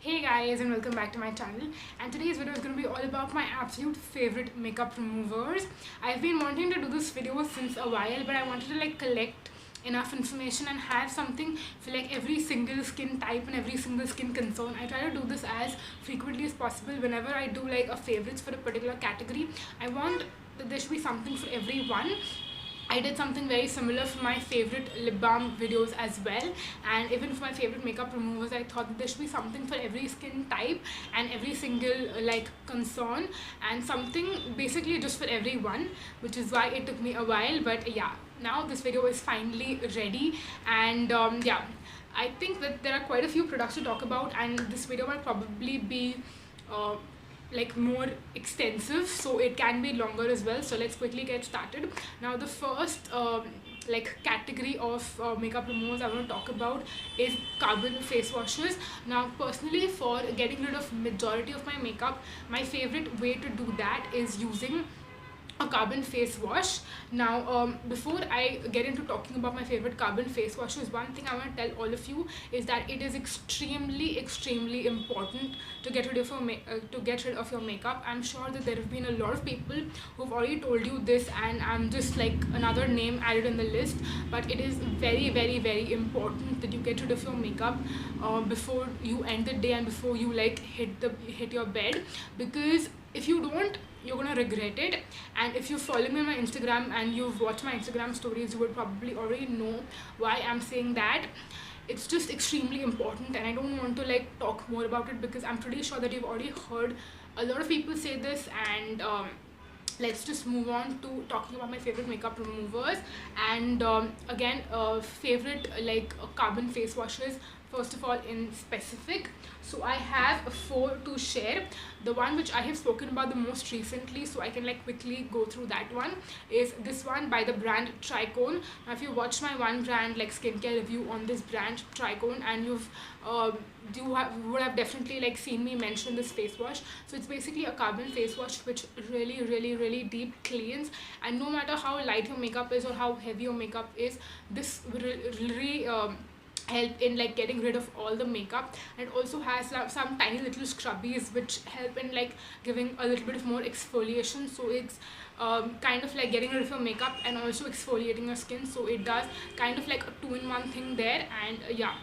Hey guys, and welcome back to my channel. And today's video is going to be all about my absolute favorite makeup removers. I've been wanting to do this video since a while, but I wanted to collect enough information and have something for every single skin type and every single skin concern. I try to do this as frequently as possible. Whenever I do a favorites for a particular category, I want that there should be something for everyone. I did something very similar for my favorite lip balm videos as well, and even for my favorite makeup removers I thought that there should be something for every skin type and every single concern, and something basically just for everyone, which is why it took me a while. But yeah, now this video is finally ready. And yeah, I think that there are quite a few products to talk about, and this video might probably be uh, more extensive, so it can be longer as well. So let's quickly get started. Now the first category of makeup removers I want to talk about is carbon face washes. Now personally, for getting rid of majority of my makeup, my favorite way to do that is using a carbon face wash. Now before I get into talking about my favorite carbon face washes, one thing I want to tell all of you is that it is extremely important to get rid of your makeup. I'm sure that there have been a lot of people who've already told you this, and I'm just another name added in the list. But it is very important that you get rid of your makeup before you end the day and before you hit your bed, because if you don't, you're gonna regret it. And if you follow me on my Instagram and you've watched my Instagram stories, you would probably already know why I'm saying that. It's just extremely important, and I don't want to talk more about it because I'm pretty sure that you've already heard a lot of people say this. And let's just move on to talking about my favorite makeup removers. And again, favorite carbon face washes, first of all in specific. So I have 4 to share. The one which I have spoken about the most recently, so I can quickly go through that one, is this one by the brand Trycone. Now if you watched my one brand skincare review on this brand Trycone, and you would have definitely seen me mention this face wash. So it's basically a carbon face wash which really deep cleans, and no matter how light your makeup is or how heavy your makeup is, this will really help in getting rid of all the makeup. And it also has some tiny little scrubbies which help in giving a little bit of more exfoliation. So it's kind of getting rid of your makeup and also exfoliating your skin. So it does kind of a 2-in-1 thing there. And yeah,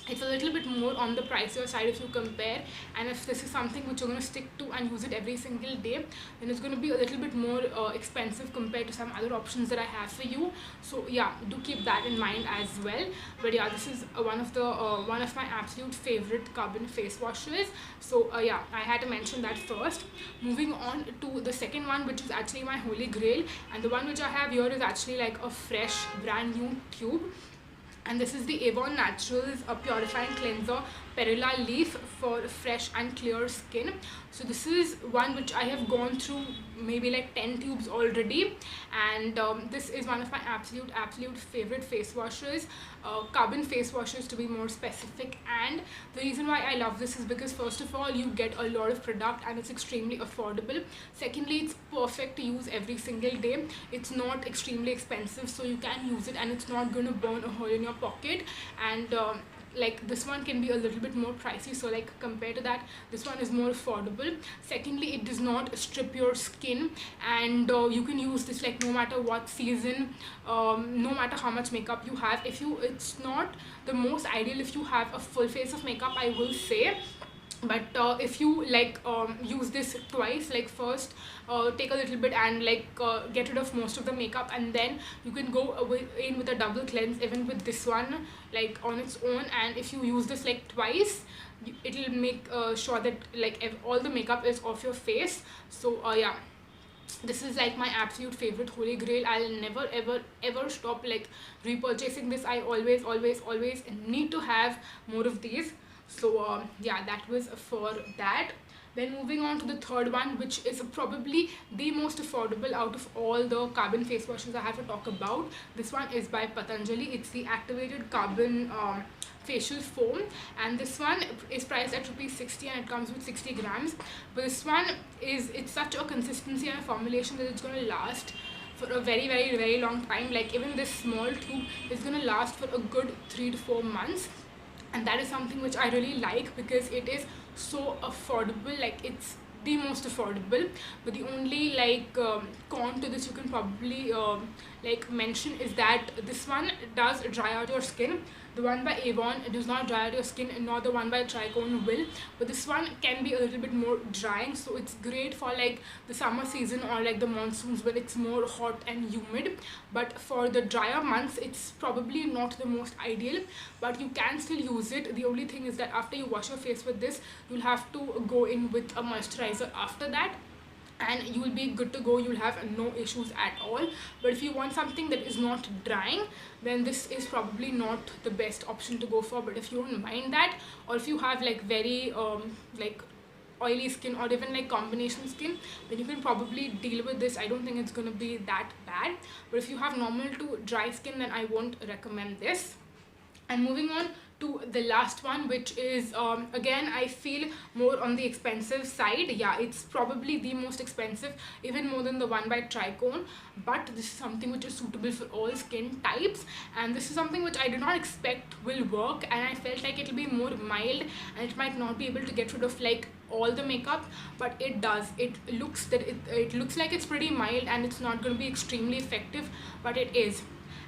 it's a little bit more on the pricier side if you compare, and if this is something which you're going to stick to and use it every single day, then it's going to be a little bit more expensive compared to some other options that I have for you. So yeah, do keep that in mind as well. But yeah, this is one of my absolute favorite carbon face washes. So yeah, I had to mention that first. Moving on to the second one, which is actually my holy grail, and the one which I have here is actually a fresh brand new tube. And this is the Avon Naturals Purifying Cleanser Perilla Leaf for fresh and clear skin. So this is one which I have gone through maybe 10 tubes already, and this is one of my absolute favorite face washes, carbon face washes to be more specific. And the reason why I love this is because first of all, you get a lot of product and it's extremely affordable. Secondly, it's perfect to use every single day. It's not extremely expensive, so you can use it and it's not going to burn a hole in your pocket. And this one can be a little bit more pricey, so compared to that, this one is more affordable. Secondly, it does not strip your skin, and you can use this no matter what season, no matter how much makeup you have. It's not the most ideal if you have a full face of makeup, I will say. But if you use this twice, first take a little bit and get rid of most of the makeup, and then you can go in with a double cleanse even with this one on its own. And if you use this twice, it'll make sure that all the makeup is off your face. So yeah, this is my absolute favorite holy grail. I'll never ever stop repurchasing this. I always need to have more of these. So yeah, that was for that. Then moving on to the third one, which is probably the most affordable out of all the carbon face washes I have to talk about. This one is by Patanjali. It's the activated carbon facial foam, and this one is priced at ₹60 and it comes with 60 grams. But this one it's such a consistency and a formulation that it's going to last for a very long time. Even this small tube is going to last for a good 3 to 4 months. and that is something which I really like because it is so affordable. Like, it's the most affordable. But the only con to this you can probably like mention is that this one does dry out your skin. The one by Avon does not dry out your skin, and nor the one by Trycone will. But this one can be a little bit more drying, so it's great for like the summer season or like the monsoons when it's more hot and humid. But for the drier months, it's probably not the most ideal, but you can still use it. The only thing is that after you wash your face with this, you'll have to go in with a moisturizer after that, and you will be good to go. You'll have no issues at all. But if you want something that is not drying, then this is probably not the best option to go for. But if you don't mind that, or if you have like very like oily skin or even like combination skin, then you can probably deal with this. I don't think it's going to be that bad. But if you have normal to dry skin, then I won't recommend this. And moving on to the last one, which is again, I feel more on the expensive side. Yeah, it's probably the most expensive, even more than the one by Trycone. But this is something which is suitable for all skin types, and this is something which I did not expect will work, and I felt like it'll be more mild and it might not be able to get rid of like all the makeup, but it does. It looks like it's pretty mild and it's not going to be extremely effective, but it is.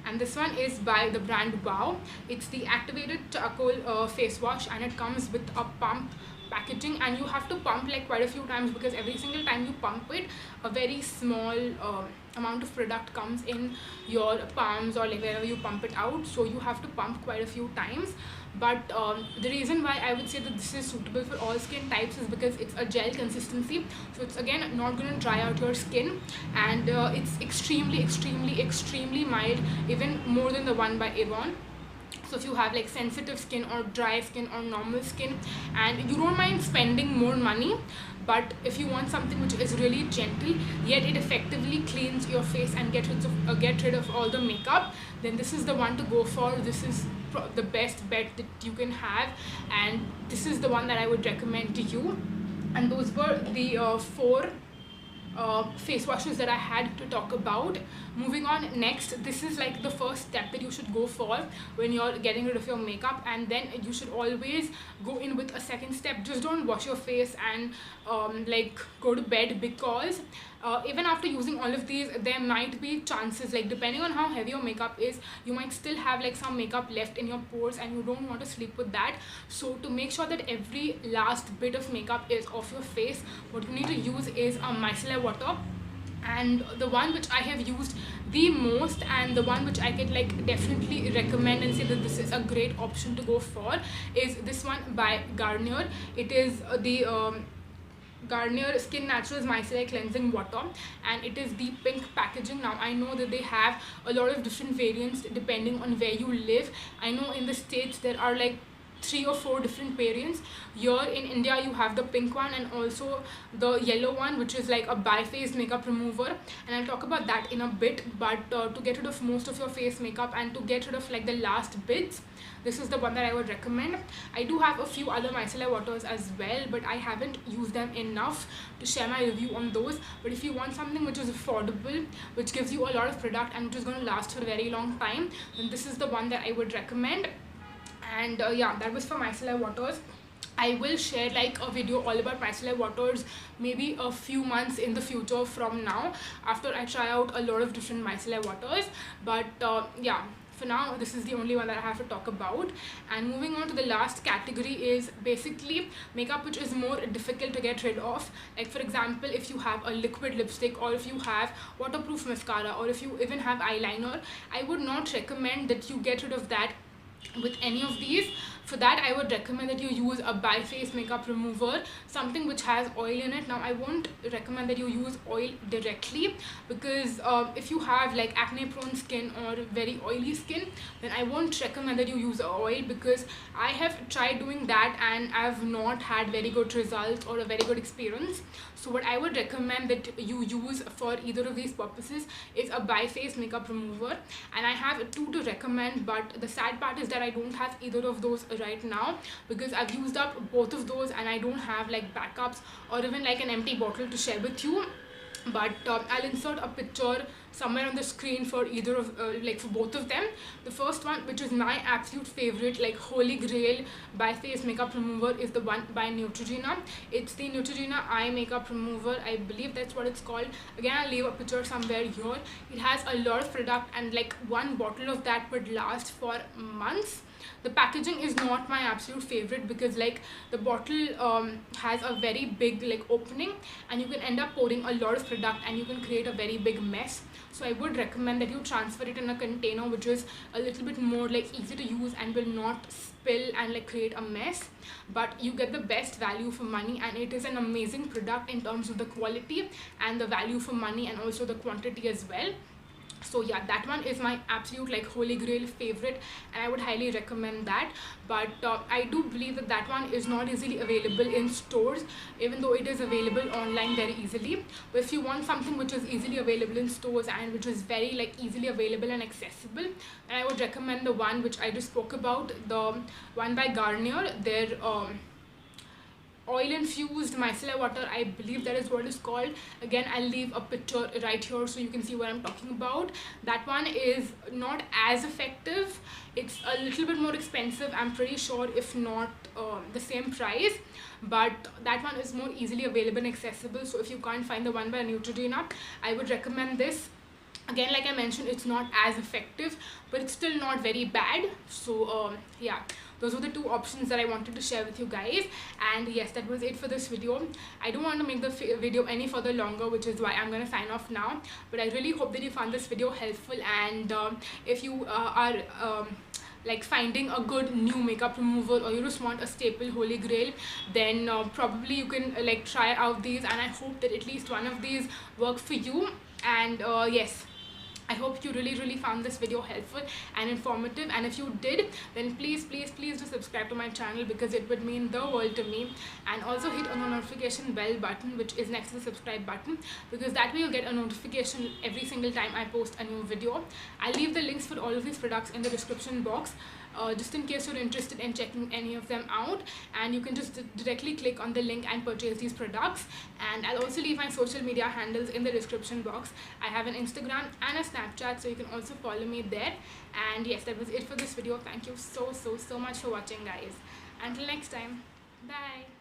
And this one is by the brand Wow. It's the activated charcoal face wash, and it comes with a pump packaging, and you have to pump like quite a few times, because every single time you pump it, a very small amount of product comes in your palms or like wherever you pump it out, so you have to pump quite a few times. But the reason why I would say that this is suitable for all skin types is because it's a gel consistency, so it's again not going to dry out your skin, and it's extremely mild, even more than the one by Avon. So if you have like sensitive skin or dry skin or normal skin, and you don't mind spending more money, but if you want something which is really gentle yet it effectively cleans your face and get rid of all the makeup, then this is the one to go for. This is the best bet that you can have, and this is the one that I would recommend to you. And those were the 4 face washes that I had to talk about. Moving on, next, this is like the first step that you should go for when you're getting rid of your makeup, and then you should always go in with a second step. Just don't wash your face and like go to bed, because even after using all of these, there might be chances, like depending on how heavy your makeup is, you might still have like some makeup left in your pores, and you don't want to sleep with that. So to make sure that every last bit of makeup is off your face, what you need to use is a micellar water. And the one which I have used the most, and the one which I can like definitely recommend and say that this is a great option to go for, is this one by Garnier. It is the Garnier Skin Naturals Micellar Cleansing Water, and it is the pink packaging. Now I know that they have a lot of different variants depending on where you live. I know in the States there are like 3 or 4 different variants. Here in India you have the pink one and also the yellow one, which is like a bi-phase makeup remover, and I'll talk about that in a bit. But to get rid of most of your face makeup and to get rid of like the last bits, this is the one that I would recommend. I do have a few other micellar waters as well, but I haven't used them enough to share my review on those. But if you want something which is affordable, which gives you a lot of product and which is going to last for a very long time, then this is the one that I would recommend. And yeah, that was for micellar waters. I will share like a video all about micellar waters maybe a few months in the future from now, after I try out a lot of different micellar waters. But yeah, for now this is the only one that I have to talk about. And moving on to the last category is basically makeup which is more difficult to get rid of. Like for example, if you have a liquid lipstick, or if you have waterproof mascara, or if you even have eyeliner, I would not recommend that you get rid of that with any of these. For that, I would recommend that you use a bi-phase makeup remover, something which has oil in it. Now I won't recommend that you use oil directly, because if you have like acne prone skin or very oily skin, then I won't recommend that you use oil, because I have tried doing that and I've not had very good results or a very good experience. So what I would recommend that you use for either of these purposes is a bi-phase makeup remover, and I have 2 to recommend. But the sad part is that I don't have either of those right now, because I've used up both of those and I don't have like backups or even like an empty bottle to share with you. but I'll insert a picture somewhere on the screen for either of like for both of them. The first one, which is my absolute favorite, like holy grail by face makeup remover, is the one by Neutrogena. It's the Neutrogena eye makeup remover, I believe that's what it's called. Again, I'll leave a picture somewhere here. It has a lot of product, and like one bottle of that would last for months. The packaging is not my absolute favorite because like the bottle has a very big like opening, and you can end up pouring a lot of product and you can create a very big mess. So I would recommend that you transfer it in a container which is a little bit more like easy to use and will not spill and like create a mess, but you get the best value for money, and it is an amazing product in terms of the quality and the value for money and also the quantity as well. So yeah, that one is my absolute like holy grail favorite, and I would highly recommend that. But I do believe that that one is not easily available in stores, even though it is available online very easily. But if you want something which is easily available in stores and which is very like easily available and accessible, then I would recommend the one which I just spoke about, the one by Garnier, their oil infused micellar water, I believe that is what it's called. Again, I'll leave a picture right here so you can see what I'm talking about. That one is not as effective. It's a little bit more expensive, I'm pretty sure, if not the same price, but that one is more easily available and accessible. So if you can't find the one by Neutrogena, I would recommend this. Again, like I mentioned, it's not as effective, but it's still not very bad. So yeah, those were the two options that I wanted to share with you guys. And yes, that was it for this video. I don't want to make the video any further longer, which is why I'm going to sign off now. But I really hope that you found this video helpful, and if you are like finding a good new makeup remover, or you just want a staple holy grail, then probably you can like try out these, and I hope that at least one of these work for you. And yes, I hope you really found this video helpful and informative, and if you did, then please do subscribe to my channel, because it would mean the world to me. And also hit on the notification bell button which is next to the subscribe button, because that way you'll get a notification every single time I post a new video. I'll leave the links for all of these products in the description box, just in case you're interested in checking any of them out, and you can just directly click on the link and purchase these products. And I'll also leave my social media handles in the description box. I have an Instagram and a Snapchat, so you can also follow me there. And yes, that was it for this video. Thank you so much for watching, guys. Until next time, bye.